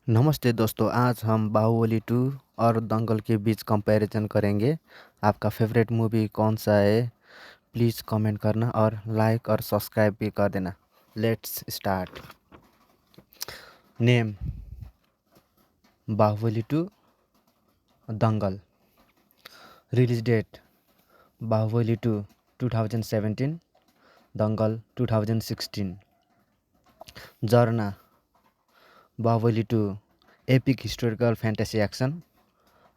नमस्ते दोस्तों, आज हम बाहुबली 2 और दंगल के बीच कंपैरिजन करेंगे। आपका फेवरेट मूवी कौन सा है? प्लीज़ कमेंट करना और लाइक और सब्सक्राइब भी कर देना। Let's start. Name: Baahubali 2, Dangal. Release date: Baahubali 2 2017, Dangal 2016। जर्ना: Baahubali 2 epic historical fantasy action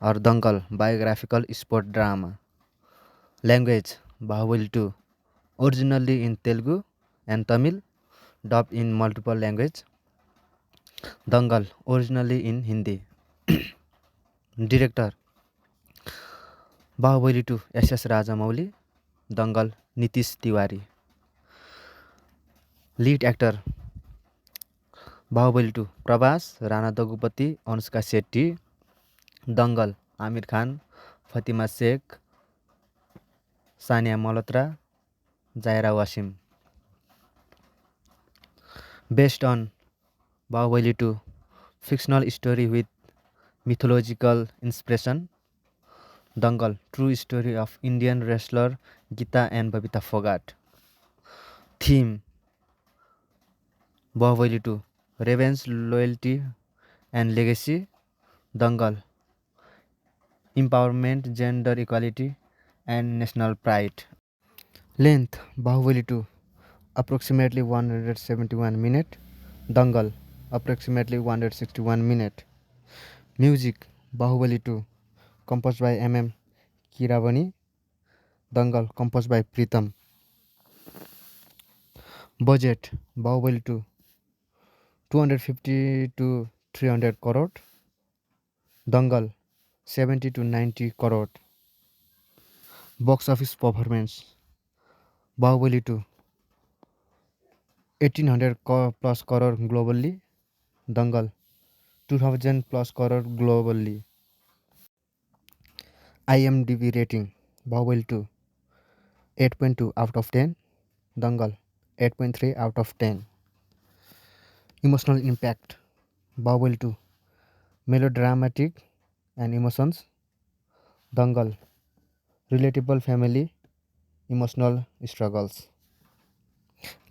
और Dangal biographical sport drama. Language: Bahubali 2 originally in Telugu and Tamil, dubbed in multiple languages. Dangal originally in Hindi. Director: Bahubali 2 S.S. Rajamouli, Dangal Nitish Tiwari. Lead actor: Bahubali 2 Prabhas, Rana Daggubati, Anushka Shetty. Dangal Amir Khan, Fatima Sheikh, Sania Malhotra, Zaira Wasim. Based on Bahubali 2 fictional story with mythological inspiration. Dangal true story of Indian wrestler Geeta and Babita Phogat. Theme: Bahubali 2 revenge, loyalty and legacy. Dangal empowerment, gender equality and national pride. Length: Bahubali 2 approximately 171 minutes. Dangal approximately 161 minutes. Music: Bahubali 2 composed by M.M. Keeravani. Dangal composed by Pritam. Budget: Bahubali 2 250 to 300 crore. Dangal 70 to 90 crore. Box office performance: Bahubali 2 1800 plus crore globally. Dangal 2000 plus crore globally. IMDb rating: Bahubali 2 8.2 out of 10. Dangal 8.3 out of 10. Emotional impact: Bahubali 2 melodramatic and emotions. Dangal relatable family emotional struggles.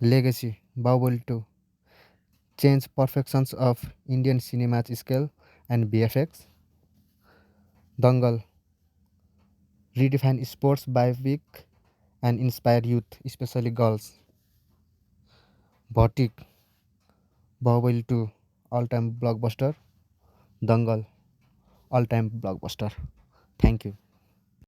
Legacy: Bahubali 2 change perfections of Indian cinema's scale and VFX. Dangal redefine sports biopic and inspire youth, especially girls. Verdict: Bahubali 2 all-time blockbuster. Dangal all-time blockbuster. Thank you.